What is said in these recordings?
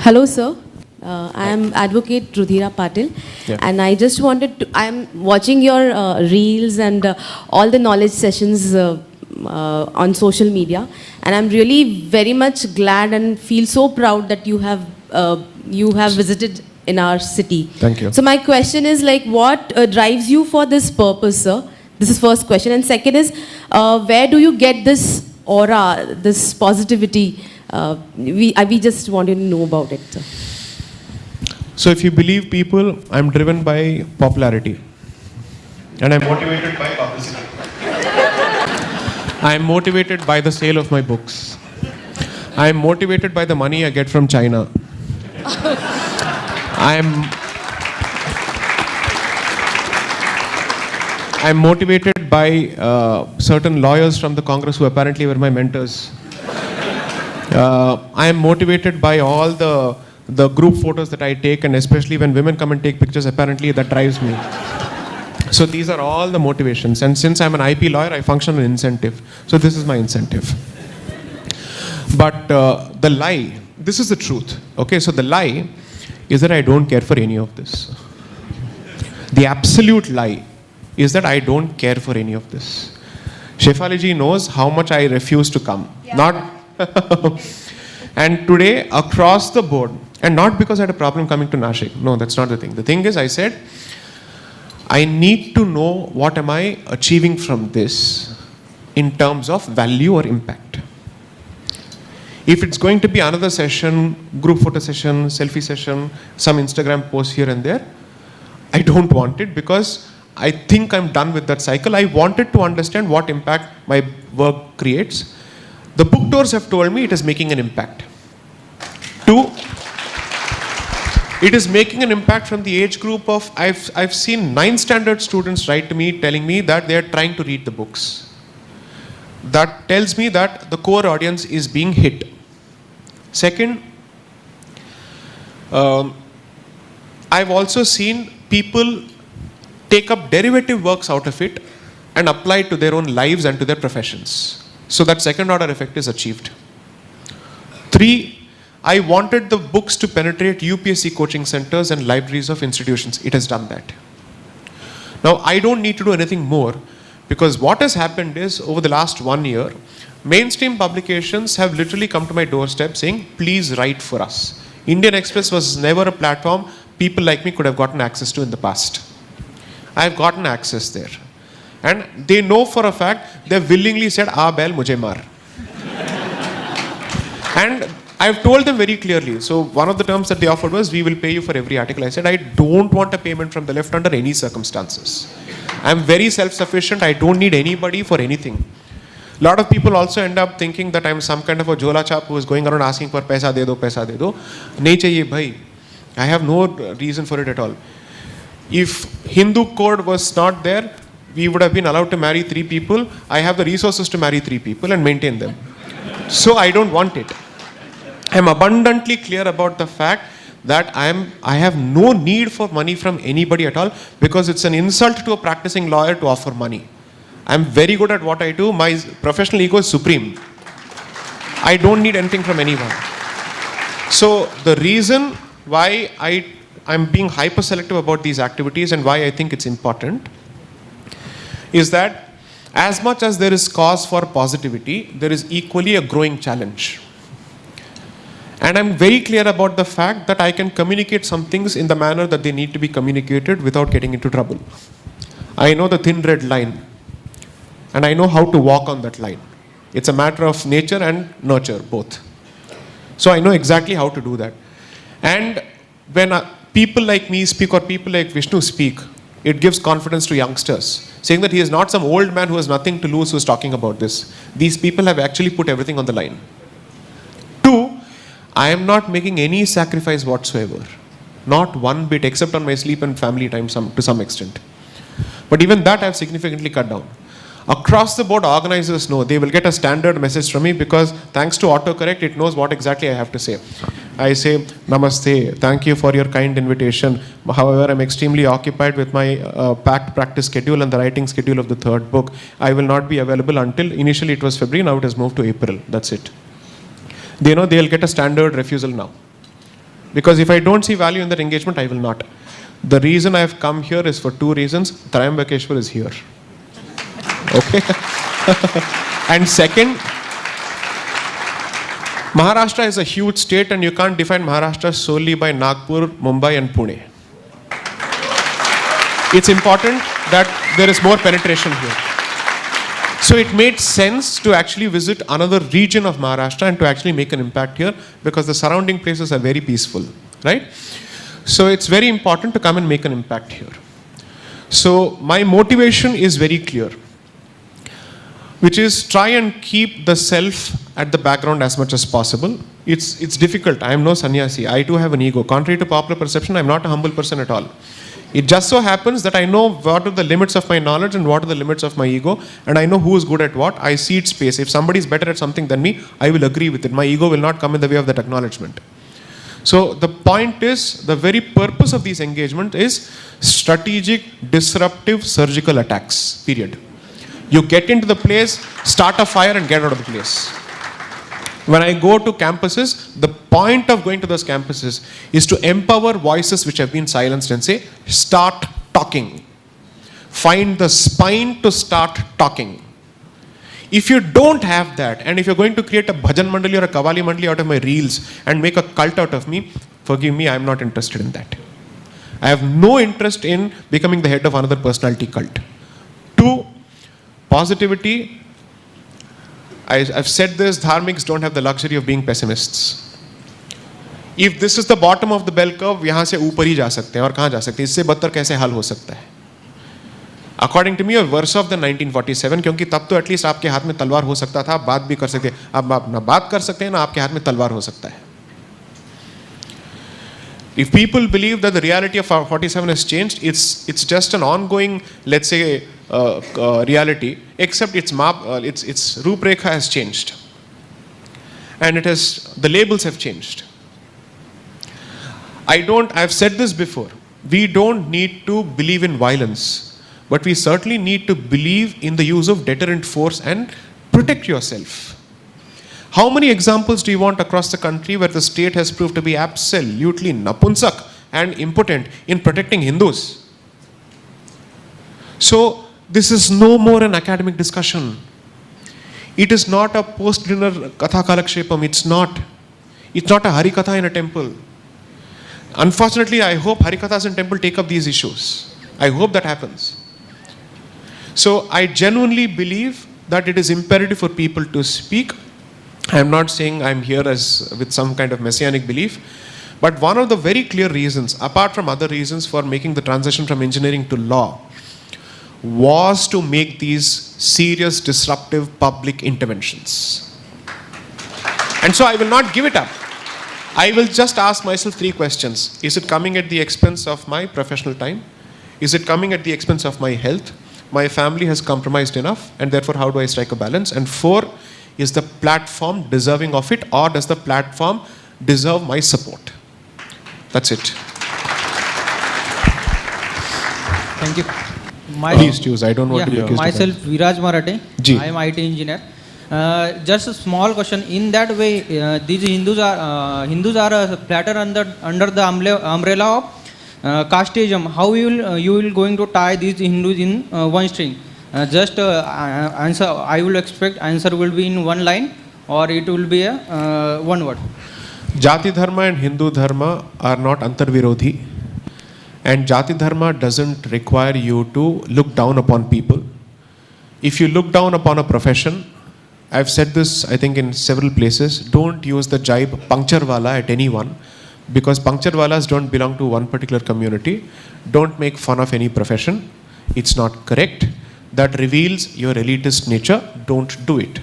Hello, sir. I am Advocate Rudhira Patil, and I just wanted to. I am watching your reels and all the knowledge sessions on social media, and I'm really very much glad and feel so proud that you have visited in our city. Thank you. So my question is like, what drives you for this purpose, sir? This is first question, and second is, where do you get this aura, this positivity? We just want to know about it, sir. So if you believe people, I'm driven by popularity. And I'm motivated by publicity. I'm motivated by the sale of my books. I'm motivated by the money I get from China. I'm motivated by certain lawyers from the Congress who apparently were my mentors. I am motivated by all the group photos that I take, and especially when women come and take pictures, apparently that drives me. So these are all the motivations. And since I'm an IP lawyer, I function on incentive. So this is my incentive. But the lie, this is the truth. Okay, so the lie is that I don't care for any of this. The absolute lie is that I don't care for any of this. Shefali ji knows how much I refuse to come. Yeah. Not and today, across the board, and not because I had a problem coming to Nashik. No, that's not the thing. The thing is, I said, I need to know what am I achieving from this in terms of value or impact. If it's going to be another session, group photo session, selfie session, some Instagram post here and there, I don't want it because I think I'm done with that cycle. I wanted to understand what impact my work creates. The book tours have told me it is making an impact. 2, it is making an impact from the age group of, I've seen 9th standard students write to me telling me that they are trying to read the books. That tells me that the core audience is being hit. Second, I've also seen people take up derivative works out of it and apply it to their own lives and to their professions. So that second order effect is achieved. 3, I wanted the books to penetrate UPSC coaching centers and libraries of institutions. It has done that. Now, I don't need to do anything more because what has happened is over the last 1 year, mainstream publications have literally come to my doorstep saying, please write for us. Indian Express was never a platform people like me could have gotten access to in the past. I've gotten access there. And they know for a fact, they've willingly said, bel mujhe maar. And I've told them very clearly. So one of the terms that they offered was, we will pay you for every article. I said, I don't want a payment from the left under any circumstances. I'm very self-sufficient. I don't need anybody for anything. A lot of people also end up thinking that I'm some kind of a jola chap who is going around asking for paisa de do, paisa de do. Nahi chahiye bhai. I have no reason for it at all. If Hindu code was not there, we would have been allowed to marry 3 people. I have the resources to marry 3 people and maintain them. So I don't want it. I'm abundantly clear about the fact that I have no need for money from anybody at all because it's an insult to a practicing lawyer to offer money. I'm very good at what I do. My professional ego is supreme. I don't need anything from anyone. So the reason why I'm being hyper selective about these activities and why I think it's important is that as much as there is cause for positivity, there is equally a growing challenge. And I'm very clear about the fact that I can communicate some things in the manner that they need to be communicated without getting into trouble. I know the thin red line, and I know how to walk on that line. It's a matter of nature and nurture, both. So I know exactly how to do that. And when people like me speak or people like Vishnu speak, it gives confidence to youngsters, saying that he is not some old man who has nothing to lose who is talking about this. These people have actually put everything on the line. 2, I am not making any sacrifice whatsoever. Not one bit, except on my sleep and family time to some extent. But even that I have significantly cut down. Across the board, organizers know they will get a standard message from me because thanks to autocorrect, it knows what exactly I have to say. I say, Namaste, thank you for your kind invitation. However, I'm extremely occupied with my packed practice schedule and the writing schedule of the 3rd book. I will not be available until, initially it was February, now it has moved to April. That's it. They know they'll get a standard refusal now. Because if I don't see value in that engagement, I will not. The reason I have come here is for two reasons. Trayambakeshwar is here. Okay? And second, Maharashtra is a huge state and you can't define Maharashtra solely by Nagpur, Mumbai and Pune. It's important that there is more penetration here. So it made sense to actually visit another region of Maharashtra and to actually make an impact here because the surrounding places are very peaceful, right? So it's very important to come and make an impact here. So my motivation is very clear, which is try and keep the self at the background as much as possible. It's difficult. I am no sannyasi. I too have an ego. Contrary to popular perception, I am not a humble person at all. It just so happens that I know what are the limits of my knowledge and what are the limits of my ego, and I know who is good at what. I cede space. If somebody is better at something than me, I will agree with it. My ego will not come in the way of that acknowledgement. So the point is, the very purpose of these engagement is strategic, disruptive, surgical attacks, period. You get into the place, start a fire and get out of the place. When I go to campuses, the point of going to those campuses is to empower voices which have been silenced and say, start talking. Find the spine to start talking. If you don't have that, and if you're going to create a bhajan mandali or a kavali mandali out of my reels and make a cult out of me, forgive me, I'm not interested in that. I have no interest in becoming the head of another personality cult. 2, positivity. I've said this, Dharmics don't have the luxury of being pessimists. If this is the bottom of the bell curve, यहाँ से ऊपर ही जा सकते हैं और कहाँ जा सकते हैं, इससे बदतर कैसे हाल हो सकता है? According to me, a verse of the 1947, क्योंकि तब तो एटलीस्ट आपके हाथ में तलवार हो सकता था, आप बात भी कर सकते हैं. अब आप ना बात कर सकते हैं ना आपके हाथ में तलवार हो सकता है. If people believe that the reality of 47 has changed, it's just an ongoing, let's say, reality, except its Ruuprekha has changed. And the labels have changed. I've said this before, we don't need to believe in violence, but we certainly need to believe in the use of deterrent force and protect yourself. How many examples do you want across the country where the state has proved to be absolutely napunsak and impotent in protecting Hindus? So, this is no more an academic discussion. It is not a post-dinner katha kalakshepam. It's not a harikatha in a temple. Unfortunately, I hope harikathas in temple take up these issues. I hope that happens. So, I genuinely believe that it is imperative for people to speak. I am not saying I am here with some kind of messianic belief, but one of the very clear reasons, apart from other reasons for making the transition from engineering to law, was to make these serious disruptive public interventions. And so I will not give it up. I will just ask myself 3 questions. Is it coming at the expense of my professional time? Is it coming at the expense of my health? My family has compromised enough, and therefore how do I strike a balance? And 4, is the platform deserving of it, or does the platform deserve my support? That's it. Thank you. Please choose. I don't want to be accused. Myself, Viraj Marathe. Ji. I am IT engineer. Just a small question. In that way, these Hindus are a platter under the umbrella of casteism. How you will going to tie these Hindus in one string? Just answer. I will expect answer will be in one line, or it will be a one word. Jati dharma and Hindu dharma are not antarvirodhi, and Jati dharma doesn't require you to look down upon people. If you look down upon a profession, I've said this I think in several places, don't use the jibe puncture wala at anyone, because puncture walas don't belong to one particular community. Don't make fun of any profession. It's not correct. That reveals your elitist nature. Don't do it.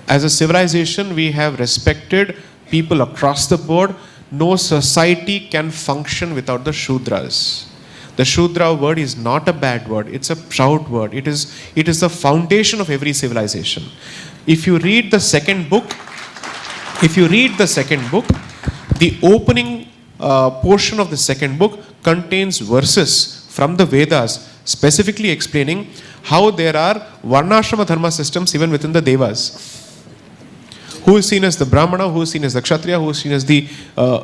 As a civilization, we have respected people across the board. No society can function without the Shudras. The Shudra word is not a bad word. It's a proud word. It is the foundation of every civilization. If you read the second book, the opening portion of the second book contains verses from the Vedas specifically explaining how there are Varnashrama dharma systems even within the Devas. Who is seen as the Brahmana, who is seen as the Kshatriya, who is seen as the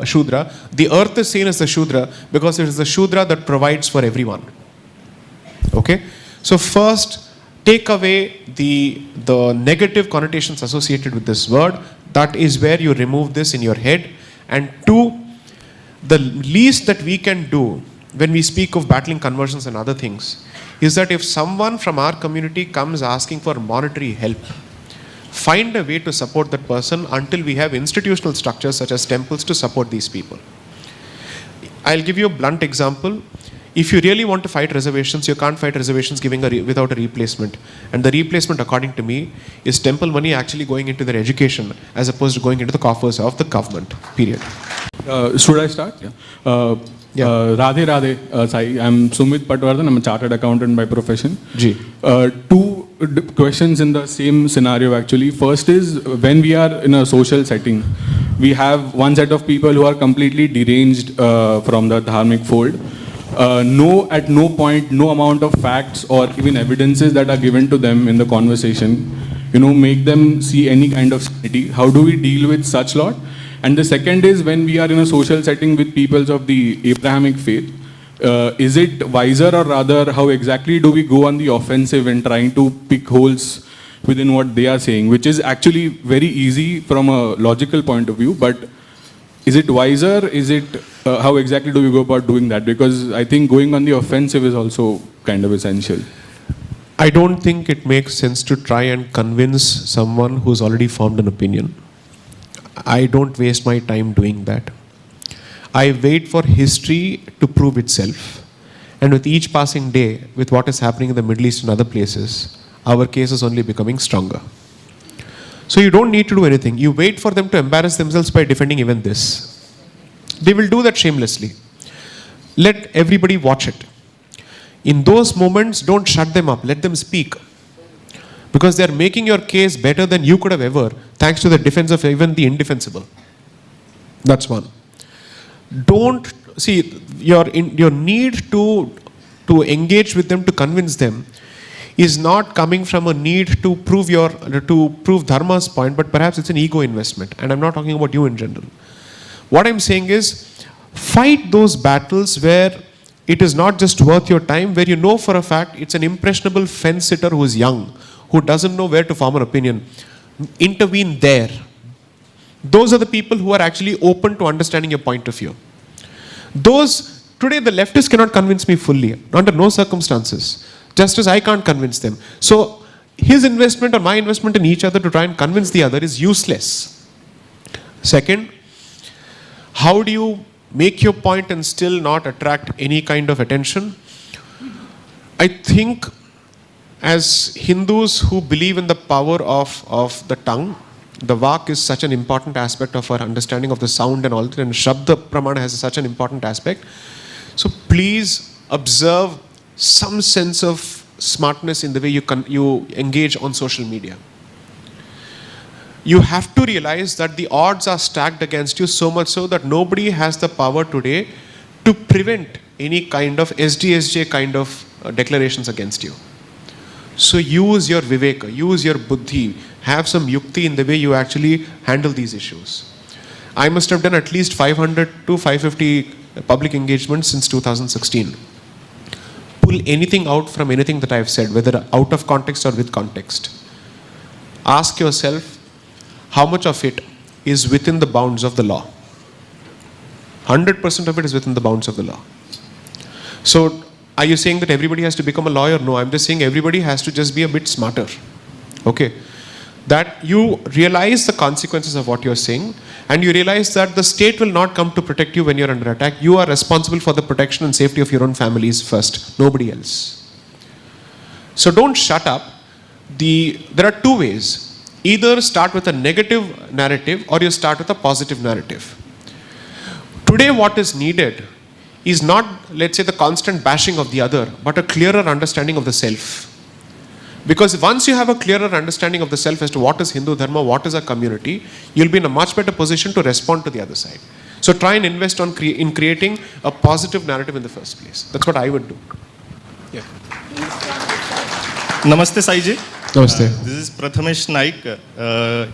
Shudra. The earth is seen as the Shudra because it is the Shudra that provides for everyone. Okay? So first, take away the negative connotations associated with this word. That is where you remove this in your head. And two, the least that we can do when we speak of battling conversions and other things is that if someone from our community comes asking for monetary help, find a way to support that person until we have institutional structures such as temples to support these people. I'll give you a blunt example. If you really want to fight reservations, you can't fight reservations without a replacement. And the replacement, according to me, is temple money actually going into their education as opposed to going into the coffers of the government. Period. Should I start? Yeah. Radhe Radhe, Sai. I'm Sumit Patwardhan. I'm a chartered accountant by profession. Ji. Two questions in the same scenario actually. First is when we are in a social setting, we have one set of people who are completely deranged from the Dharmic fold. At no point, no amount of facts or even evidences that are given to them in the conversation, make them see any kind of sanity. How do we deal with such lot? And the second is when we are in a social setting with peoples of the Abrahamic faith, is it wiser or rather how exactly do we go on the offensive in trying to pick holes within what they are saying, which is actually very easy from a logical point of view, but is it wiser? Is it how exactly do we go about doing that? Because I think going on the offensive is also kind of essential. I don't think it makes sense to try and convince someone who's already formed an opinion. I don't waste my time doing that. I wait for history to prove itself. And with each passing day, with what is happening in the Middle East and other places, our case is only becoming stronger. So you don't need to do anything. You wait for them to embarrass themselves by defending even this. They will do that shamelessly. Let everybody watch it. In those moments, don't shut them up. Let them speak. Because they are making your case better than you could have ever, thanks to the defense of even the indefensible. That's one. Don't see your need to engage with them, to convince them, is not coming from a need to prove Dharma's point, but perhaps it's an ego investment. And I'm not talking about you in general. What I'm saying is, fight those battles where it is not just worth your time, where you know for a fact it's an impressionable fence sitter who is young, who doesn't know where to form an opinion. Intervene there. Those are the people who are actually open to understanding your point of view. Today the leftists cannot convince me fully, under no circumstances. Just as I can't convince them. So his investment or my investment in each other to try and convince the other is useless. Second, how do you make your point and still not attract any kind of attention? I think as Hindus who believe in the power of the tongue, the Vak is such an important aspect of our understanding of the sound and all that, and Shabda Pramana has such an important aspect. So please observe some sense of smartness in the way you engage on social media. You have to realize that the odds are stacked against you, so much so that nobody has the power today to prevent any kind of SDSJ kind of declarations against you. So use your viveka, use your buddhi, have some yukti in the way you actually handle these issues. I must have done at least 500 to 550 public engagements since 2016. Pull anything out from anything that I've said, whether out of context or with context. Ask yourself, how much of it is within the bounds of the law? 100% of it is within the bounds of the law. So, are you saying that everybody has to become a lawyer? No, I'm just saying everybody has to just be a bit smarter. Okay? That you realize the consequences of what you're saying, and you realize that the state will not come to protect you when you're under attack. You are responsible for the protection and safety of your own families first, nobody else. So don't shut up. There are two ways. Either start with a negative narrative or you start with a positive narrative. Today what is needed is not, let's say, the constant bashing of the other, but a clearer understanding of the self. Because once you have a clearer understanding of the self as to what is Hindu Dharma, what is a community, you'll be in a much better position to respond to the other side. So try and invest in creating a positive narrative in the first place. That's what I would do. Yeah. Namaste, Sai ji. Namaste. This is Prathamesh Naik,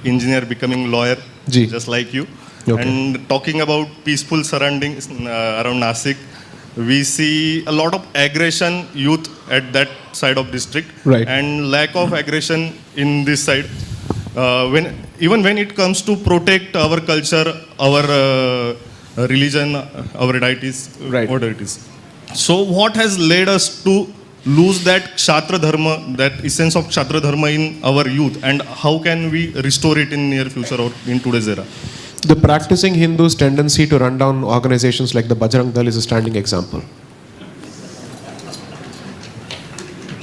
engineer becoming lawyer, Ji. just like you. Okay. And talking about peaceful surroundings around Nasik, we see a lot of aggression youth at that side of district, Right. and lack of aggression in this side. Even when it comes to protect our culture, our religion, our deities, Right. whatever it is. So what has led us to lose that Kshatriya Dharma, that essence of Kshatriya Dharma in our youth, and how can we restore it in near future or in today's era? The practicing Hindus' tendency to run down organizations like the Bajrang Dal is a standing example.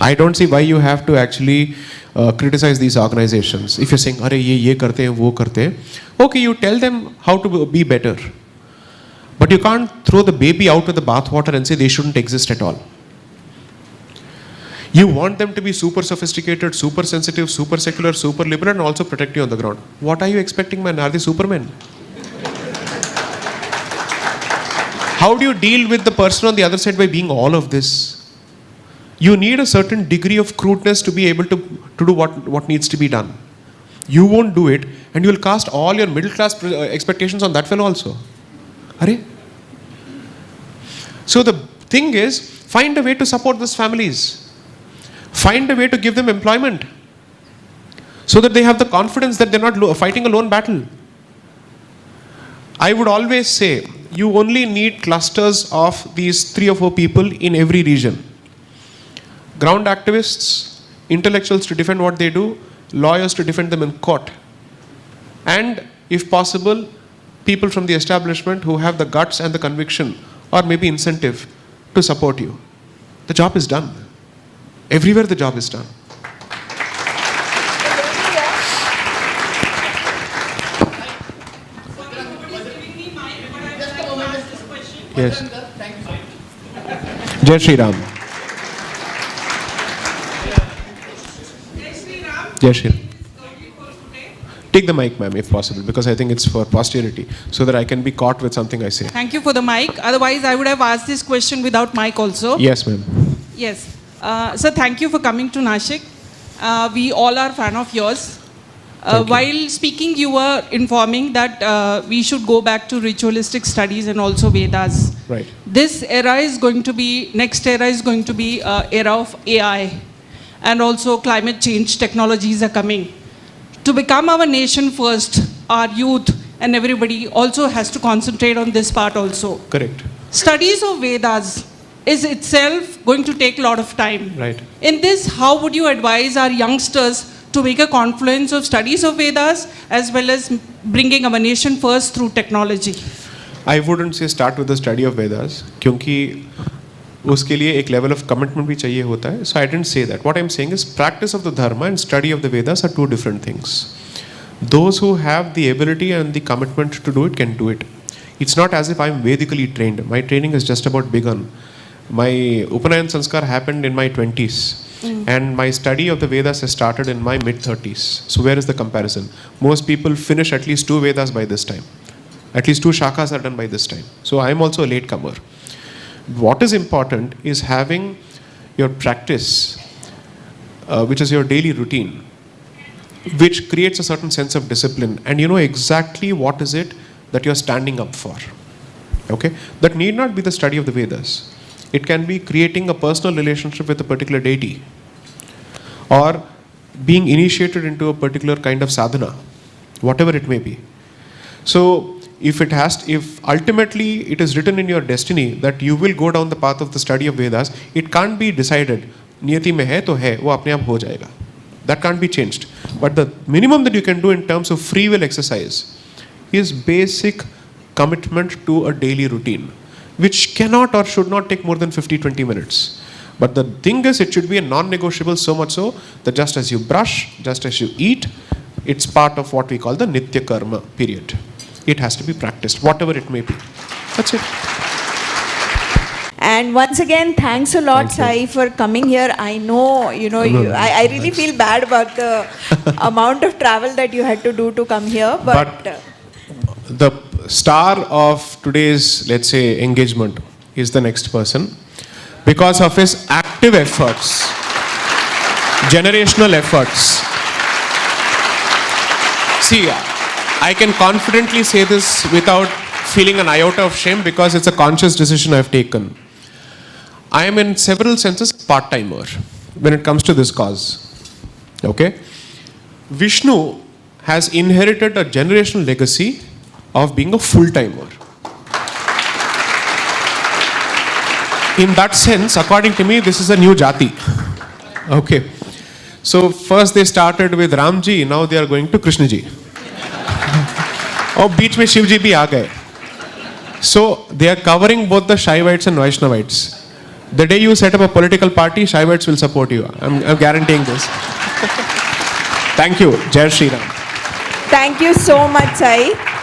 I don't see why you have to actually criticize these organizations. If you're saying, "Arey ye karte hain, wo karte hain," okay, you tell them how to be better. But you can't throw the baby out with the bathwater and say they shouldn't exist at all. You want them to be super sophisticated, super sensitive, super secular, super liberal, and also protect you on the ground. What are you expecting, man? Are they supermen? How do you deal with the person on the other side by being all of this? You need a certain degree of crudeness to be able to do what needs to be done. You won't do it, and you will cast all your middle class expectations on that fellow also. Are? So the thing is, find a way to support these families. Find a way to give them employment so that they have the confidence that they're not fighting a lone battle. I would always say you only need clusters of these 3 or 4 people in every region. Ground activists, intellectuals to defend what they do, lawyers to defend them in court, and if possible, people from the establishment who have the guts and the conviction or maybe incentive to support you. The job is done. Everywhere the job is done. Yes. Jai Shri Ram. Jai Shri Ram. Take the mic, ma'am, if possible, because I think it's for posterity, so that I can be caught with something I say. Thank you for the mic. Otherwise, I would have asked this question without mic also. Yes, ma'am. Yes. Sir, thank you for coming to Nashik. We all are fan of yours. While speaking, you were informing that we should go back to ritualistic studies and also Vedas. Right. This era is going to be, next era is going to be era of AI, and also climate change technologies are coming. To become our nation first, our youth and everybody also has to concentrate on this part also. Correct. Studies of Vedas is itself going to take a lot of time. Right. In this, how would you advise our youngsters to make a confluence of studies of Vedas as well as bringing our nation first through technology? I wouldn't say start with the study of Vedas, क्योंकि उसके लिए एक level of commitment भी चाहिए होता है. So I didn't say that. What I'm saying is practice of the Dharma and study of the Vedas are 2 different things. Those who have the ability and the commitment to do it can do it. It's not as if I'm Vedically trained. My training is just about begun. My Upanayan Sanskar happened in my 20s. And my study of the Vedas has started in my mid-30s. So where is the comparison? Most people finish at least 2 Vedas by this time. At least 2 shakas are done by this time. So I'm also a latecomer. What is important is having your practice, which is your daily routine, which creates a certain sense of discipline, and you know exactly what is it that you're standing up for. Okay? That need not be the study of the Vedas. It can be creating a personal relationship with a particular deity, or being initiated into a particular kind of sadhana, whatever it may be. So if ultimately it is written in your destiny that you will go down the path of the study of Vedas, it can't be decided. Niyati mein hai to hai, wo apne aap ho jayega. That can't be changed. But the minimum that you can do in terms of free will exercise is basic commitment to a daily routine, which cannot or should not take more than 50-20 minutes. But the thing is, it should be a non-negotiable, so much so that just as you brush, just as you eat, it's part of what we call the Nitya Karma period. It has to be practiced, whatever it may be. That's it. And once again, thanks a lot, Sai, for coming here. I know, I really feel bad about the amount of travel that you had to do to come here. But the star of today's, let's say, engagement is the next person, because of his active efforts. generational efforts. See, I can confidently say this without feeling an iota of shame because it's a conscious decision I've taken. I am in several senses part-timer when it comes to this cause. Okay? Vishnu has inherited a generational legacy of being a full-timer. In that sense, according to me, this is a new jati. Okay. So first they started with Ramji, now they are going to Krishnaji. और बीच में शिव जी भी आ गए. So they are covering both the Shaivites and Vaishnavites. The day you set up a political party, Shaivites will support you. I'm guaranteeing this. Thank you. Jai Shri Ram. Thank you so much, Sai.